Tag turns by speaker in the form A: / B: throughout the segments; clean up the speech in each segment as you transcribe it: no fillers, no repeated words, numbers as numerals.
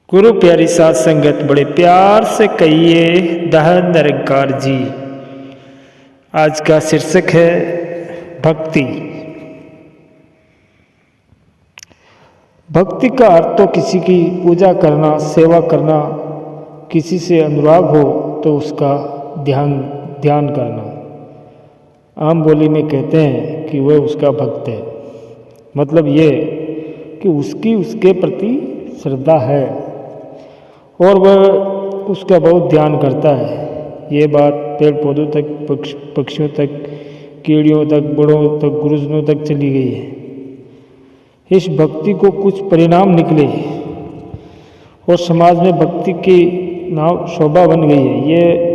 A: गुरु प्यारी साध संगत, बड़े प्यार से कहिए दहन निरंकार जी। आज का शीर्षक है भक्ति। भक्ति का अर्थ तो किसी की पूजा करना, सेवा करना, किसी से अनुराग हो तो उसका ध्यान करना। आम बोली में कहते हैं कि वह उसका भक्त है। मतलब ये कि उसकी उसके प्रति श्रद्धा है और वह उसका बहुत ध्यान करता है। ये बात पेड़ पौधों तक, पक्षियों तक, कीड़ियों तक, बड़ों तक, गुरुजनों तक चली गई है। इस भक्ति को कुछ परिणाम निकले और समाज में भक्ति की नाव शोभा बन गई है। ये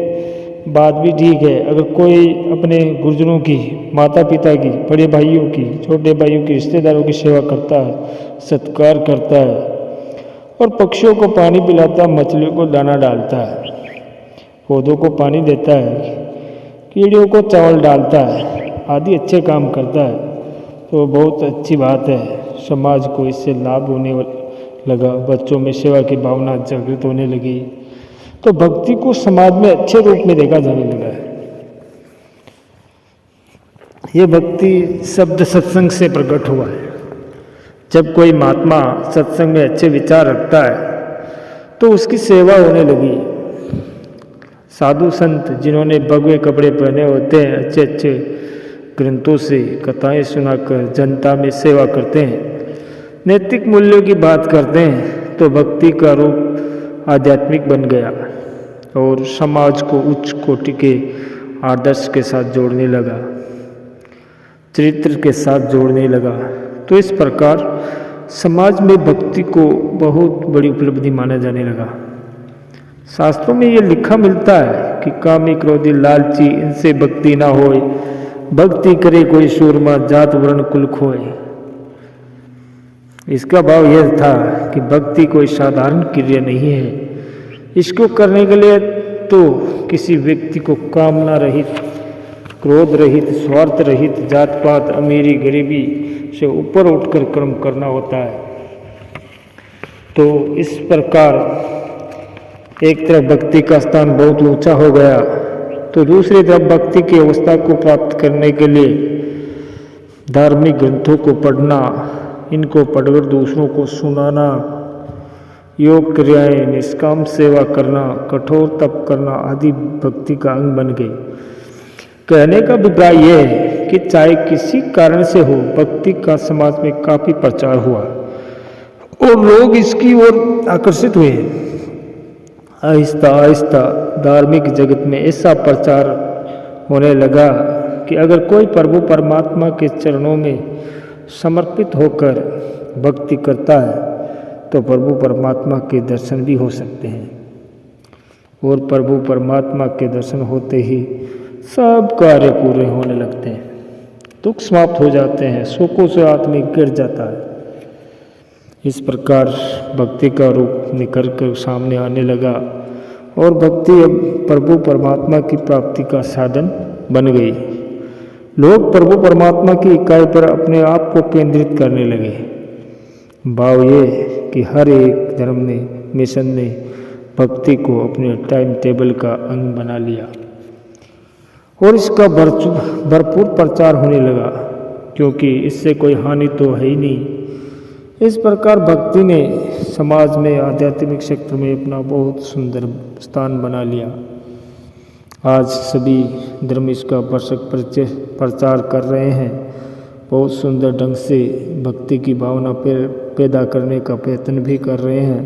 A: बात भी ठीक है। अगर कोई अपने गुरुजनों की, माता पिता की, बड़े भाइयों की, छोटे भाइयों की, रिश्तेदारों की सेवा करता है, सत्कार करता है और पक्षियों को पानी पिलाता है, मछलियों को दाना डालता है, पौधों को पानी देता है, कीड़ियों को चावल डालता है, आदि अच्छे काम करता है, तो बहुत अच्छी बात है। समाज को इससे लाभ होने लगा, बच्चों में सेवा की भावना जागृत होने लगी, तो भक्ति को समाज में अच्छे रूप में देखा जाने लगा है। ये भक्ति शब्द सत्संग से प्रकट हुआ है। जब कोई महात्मा सत्संग में अच्छे विचार रखता है तो उसकी सेवा होने लगी। साधु संत जिन्होंने भगवे कपड़े पहने होते हैं, अच्छे अच्छे ग्रंथों से कथाएं सुनाकर जनता में सेवा करते हैं, नैतिक मूल्यों की बात करते हैं, तो भक्ति का रूप आध्यात्मिक बन गया और समाज को उच्च कोटि के आदर्श के साथ जोड़ने लगा, चरित्र के साथ जोड़ने लगा। तो इस प्रकार समाज में भक्ति को बहुत बड़ी उपलब्धि माना जाने लगा। शास्त्रों में ये लिखा मिलता है कि कामी, क्रोधी, लालची, इनसे भक्ति ना होए, भक्ति करे कोई सूरमा, जात वर्ण कुल खोए। इसका भाव यह था कि भक्ति कोई साधारण क्रिया नहीं है। इसको करने के लिए तो किसी व्यक्ति को कामना रहित, क्रोध रहित, स्वार्थ रहित, जात पात, अमीरी, गरीबी से ऊपर उठकर कर्म करना होता है। तो इस प्रकार एक तरफ भक्ति का स्थान बहुत ऊंचा हो गया, तो दूसरी तरफ भक्ति की अवस्था को प्राप्त करने के लिए धार्मिक ग्रंथों को पढ़ना, इनको पढ़कर दूसरों को सुनाना, योग क्रियाएं, निष्काम सेवा करना, कठोर तप करना आदि भक्ति का अंग बन गए। कहने का अभिप्राय यह है कि चाहे किसी कारण से हो, भक्ति का समाज में काफी प्रचार हुआ और लोग इसकी ओर आकर्षित हुए। आहिस्ता आहिस्ता धार्मिक जगत में ऐसा प्रचार होने लगा कि अगर कोई प्रभु परमात्मा के चरणों में समर्पित होकर भक्ति करता है तो प्रभु परमात्मा के दर्शन भी हो सकते हैं। और प्रभु परमात्मा के दर्शन होते ही सब कार्य पूरे होने लगते हैं, दुख समाप्त हो जाते हैं, शोकों से आदमी गिर जाता है। इस प्रकार भक्ति का रूप निकल कर सामने आने लगा और भक्ति अब प्रभु परमात्मा की प्राप्ति का साधन बन गई। लोग प्रभु परमात्मा की इकाई पर अपने आप को केंद्रित करने लगे। भाव ये कि हर एक धर्म ने, मिशन ने भक्ति को अपने टाइम टेबल का अंग बना लिया और इसका भरपूर प्रचार होने लगा, क्योंकि इससे कोई हानि तो है ही नहीं। इस प्रकार भक्ति ने समाज में आध्यात्मिक क्षेत्र में अपना बहुत सुंदर स्थान बना लिया। आज सभी धर्म इसका भरसक प्रचार कर रहे हैं, बहुत सुंदर ढंग से भक्ति की भावना पैदा करने का प्रयत्न भी कर रहे हैं,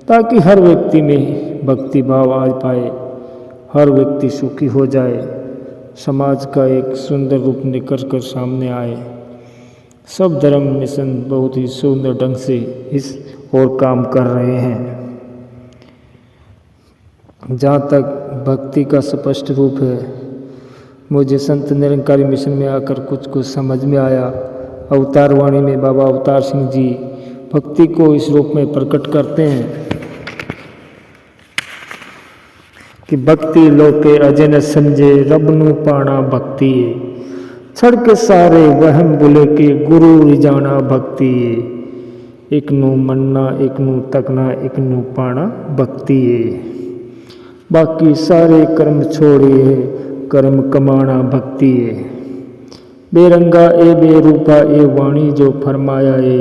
A: ताकि हर व्यक्ति में भक्ति भाव आ पाए, हर व्यक्ति सुखी हो जाए, समाज का एक सुंदर रूप निकल कर सामने आए। सब धर्म मिशन बहुत ही सुंदर ढंग से इस ओर काम कर रहे हैं। जहाँ तक भक्ति का स्पष्ट रूप है, मुझे संत निरंकारी मिशन में आकर कुछ समझ में आया। अवतार वाणी में बाबा अवतार सिंह जी भक्ति को इस रूप में प्रकट करते हैं कि भक्ति लोके अजन समझे, रबनु पाना भक्ति, छड़ के सारे वहम बुले के गुरु रिजाना भक्ति। एकनू मनना, एकनू तकना, एकनू पाना भक्ति है। बाकी सारे कर्म छोड़िए, कर्म कमाना भक्ति है। बेरंगा ए बेरूपा ए वाणी जो फरमाया ए,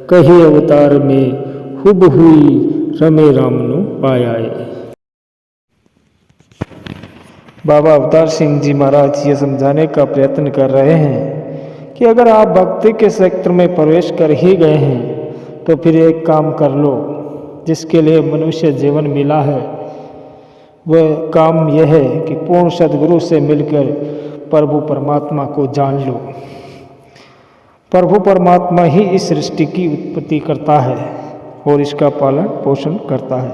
A: कही अवतार में हुब हुई रमे रामनु पाया ए। बाबा अवतार सिंह जी महाराज ये समझाने का प्रयत्न कर रहे हैं कि अगर आप भक्ति के क्षेत्र में प्रवेश कर ही गए हैं तो फिर एक काम कर लो, जिसके लिए मनुष्य जीवन मिला है। वह काम यह है कि पूर्ण सद्गुरु से मिलकर प्रभु परमात्मा को जान लो। प्रभु परमात्मा ही इस सृष्टि की उत्पत्ति करता है और इसका पालन पोषण करता है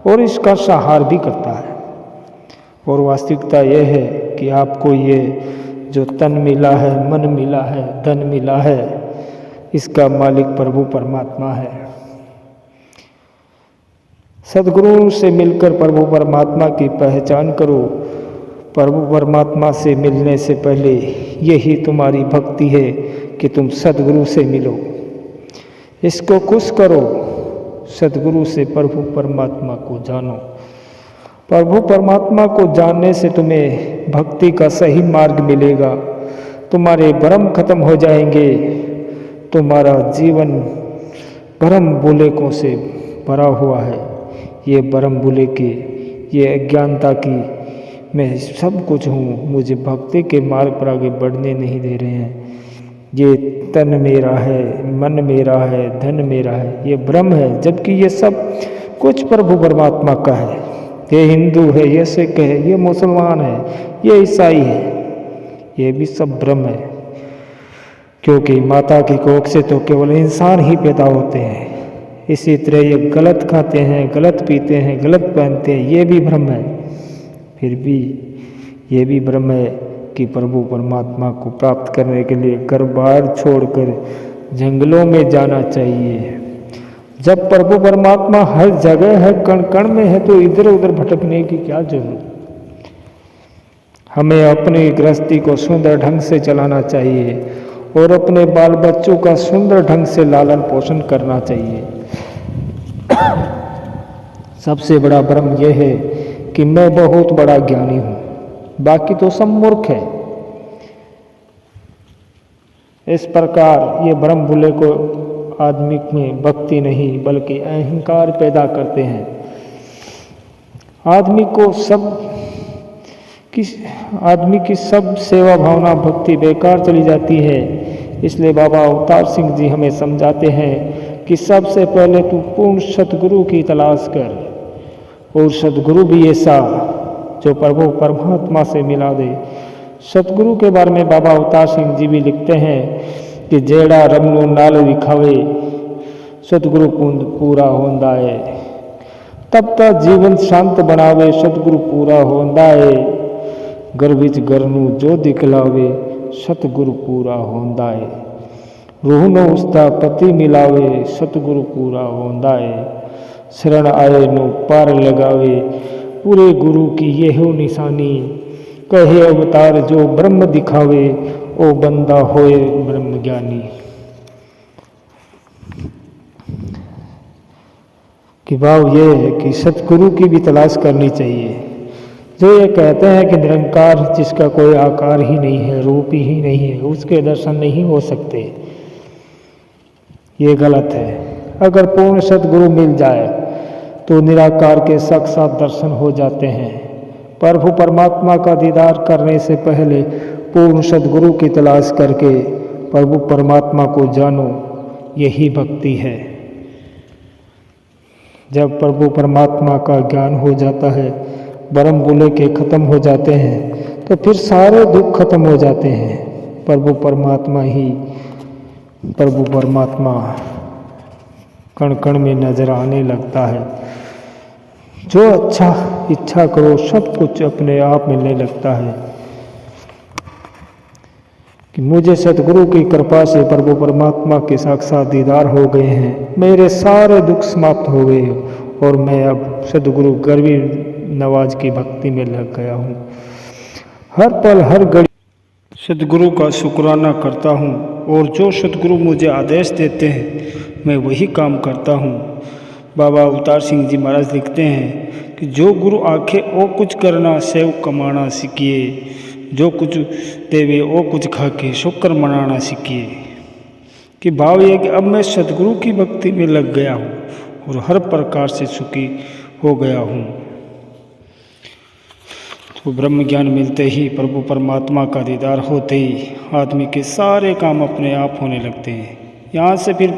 A: और इसका संहार भी करता है। और वास्तविकता यह है कि आपको ये जो तन मिला है, मन मिला है, धन मिला है, इसका मालिक प्रभु परमात्मा है। सद्गुरु से मिलकर प्रभु परमात्मा की पहचान करो। प्रभु परमात्मा से मिलने से पहले यही तुम्हारी भक्ति है कि तुम सद्गुरु से मिलो। इसको खुश करो, सद्गुरु से प्रभु परमात्मा को जानो। प्रभु परमात्मा को जानने से तुम्हें भक्ति का सही मार्ग मिलेगा। तुम्हारे भ्रम खत्म हो जाएंगे। तुम्हारा जीवन भ्रम बुलेकों से भरा हुआ है। ये भ्रम बुले के, ये अज्ञानता की मैं सब कुछ हूँ, मुझे भक्ति के मार्ग पर आगे बढ़ने नहीं दे रहे हैं। ये तन मेरा है, मन मेरा है, धन मेरा है, ये भ्रम है। जबकि ये सब कुछ प्रभु परमात्मा का है। ये हिंदू है, ये सिख है, ये मुसलमान है, ये ईसाई है, ये भी सब भ्रम है। क्योंकि माता की कोख से तो केवल इंसान ही पैदा होते हैं। इसी तरह ये गलत खाते हैं, गलत पीते हैं, गलत पहनते हैं, ये भी भ्रम है। फिर भी ये भी भ्रम है कि प्रभु परमात्मा को प्राप्त करने के लिए घर बार छोड़कर जंगलों में जाना चाहिए। जब प्रभु परमात्मा हर जगह है, कण कण में है, तो इधर उधर भटकने की क्या जरूरत। हमें अपनी गृहस्थी को सुंदर ढंग से चलाना चाहिए और अपने बाल बच्चों का सुंदर ढंग से लालन पोषण करना चाहिए। सबसे बड़ा भ्रम यह है कि मैं बहुत बड़ा ज्ञानी हूँ, बाकी तो सब मूर्ख है। इस प्रकार ये भ्रम बुले को आदमी में भक्ति नहीं बल्कि अहंकार पैदा करते हैं। आदमी की सब सेवा भावना भक्ति बेकार चली जाती है। इसलिए बाबा अवतार सिंह जी हमें समझाते हैं कि सबसे पहले तू पूर्ण सतगुरु की तलाश कर, और सतगुरु भी ऐसा जो प्रभु परमात्मा से मिला दे। सतगुरु के बारे में बाबा अवतार सिंह जी भी लिखते हैं कि जेड़ा रमनू नाल विखावे सतगुरु पुंद पूरा होंदा है। तब तक जीवन शांत बनावे सतगुरु पूरा होंदा है। घर विच घरनू जो दिखलावे सतगुरु पूरा होंदा है। रूह नो उसका पति मिलावे सतगुरु पूरा होंदा है। शरण आए नो पार लगावे पूरे गुरु की यहो निशानी। कहे अवतार जो ब्रह्म दिखावे ओ बंदा होए ब्रह्म ज्ञानी। कि भाव ये है कि सतगुरु की भी तलाश करनी चाहिए, जो ये कहते हैं कि निरंकार जिसका कोई आकार ही नहीं है, रूप ही नहीं है, उसके दर्शन नहीं हो सकते। ये गलत है। अगर पूर्ण सतगुरु मिल जाए तो निराकार के साक्षात दर्शन हो जाते हैं। प्रभु परमात्मा का दीदार करने से पहले पूर्ण सद्गुरु की तलाश करके प्रभु परमात्मा को जानो, यही भक्ति है। जब प्रभु परमात्मा का ज्ञान हो जाता है, भ्रम बुले के खत्म हो जाते हैं, तो फिर सारे दुख खत्म हो जाते हैं। प्रभु परमात्मा कण कण में नजर आने लगता है। जो अच्छा इच्छा करो सब कुछ अपने आप मिलने लगता है। कि मुझे सतगुरु की कृपा से प्रभु परमात्मा के साक्षात दीदार हो गए हैं, मेरे सारे दुख समाप्त हो गए और मैं अब सतगुरु गर्वी नवाज की भक्ति में लग गया हूँ। हर पल हर घड़ी सतगुरु का शुक्राना करता हूँ और जो सतगुरु मुझे आदेश देते हैं
B: मैं वही काम करता हूँ। बाबा अवतार सिंह जी महाराज लिखते हैं कि जो गुरु आखे ओ कुछ करना सेव कमाना सीखिए, जो कुछ देवे ओ कुछ खाके शुक्र मनाना सीखिए। कि भाव ये कि अब मैं सदगुरु की भक्ति में लग गया हूँ और हर प्रकार से सुखी हो गया हूँ। तो ब्रह्म ज्ञान मिलते ही, प्रभु परमात्मा का दीदार होते ही आदमी के सारे काम अपने आप होने लगते हैं। यहाँ से फिर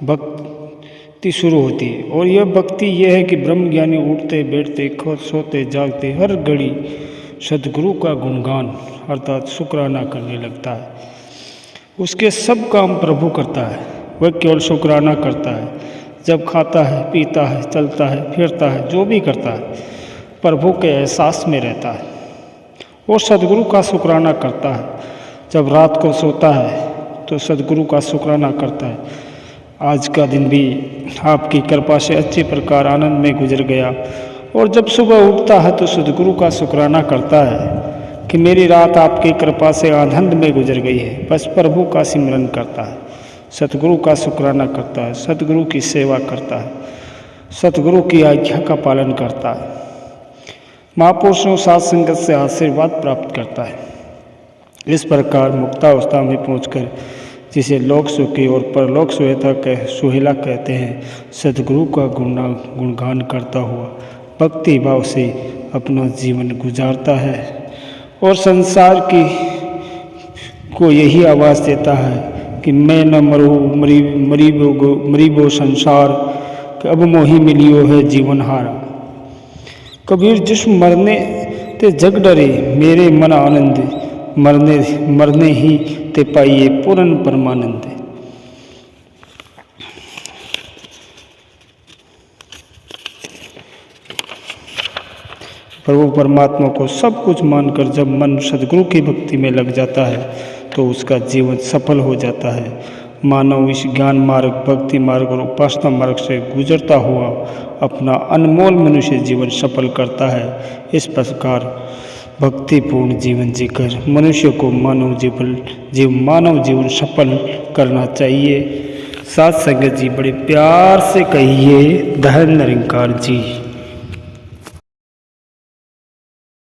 B: भक्ति शुरू होती है, और यह भक्ति यह है कि ब्रह्म ज्ञानी उठते बैठते सोते जागते हर घड़ी सदगुरु का गुणगान अर्थात शुक्राना करने लगता है। उसके सब काम प्रभु करता है, वह केवल शुक्राना करता है। जब खाता है, पीता है, चलता है, फिरता है, जो भी करता है प्रभु के एहसास में रहता है और सदगुरु का शुक्राना करता है। जब रात को सोता है तो सदगुरु का शुक्राना करता है, आज का दिन भी आपकी कृपा से अच्छे प्रकार आनंद में गुजर गया। और जब सुबह उठता है तो सदगुरु का शुक्राना करता है कि मेरी रात आपकी कृपा से आनंद में गुजर गई है। बस प्रभु का सिमरन करता है, सतगुरु का शुक्राना करता है, सतगुरु की सेवा करता है, सतगुरु की आज्ञा का पालन करता है, महापुरुषों साथ संगत से आशीर्वाद प्राप्त करता है। इस प्रकार मुक्तावस्था में पहुंचकर जिसे लोक सुखी और परलोक सुहेला कहते हैं, सदगुरु का गुणगान करता हुआ भक्ति भाव से अपना जीवन गुजारता है और संसार की को यही आवाज़ देता है कि मैं न मरू मरीबो संसार, अब मोही मिलियो है जीवन हारा। कबीर जिस मरने ते जग डरे, मेरे मन आनंद, मरने ही ते पाइए पूर्ण परमानंद। प्रभु परमात्मा को सब कुछ मानकर जब मन सदगुरु की भक्ति में लग जाता है तो उसका जीवन सफल हो जाता है। मानव इस ज्ञान मार्ग, भक्ति मार्ग और उपासना मार्ग से गुजरता हुआ अपना अनमोल मनुष्य जीवन सफल करता है। इस प्रकार भक्तिपूर्ण जीवन जीकर मनुष्य को मानव जीवन सफल करना चाहिए। साथ संगत जी बड़े प्यार से कहिए, धन निरंकार जी।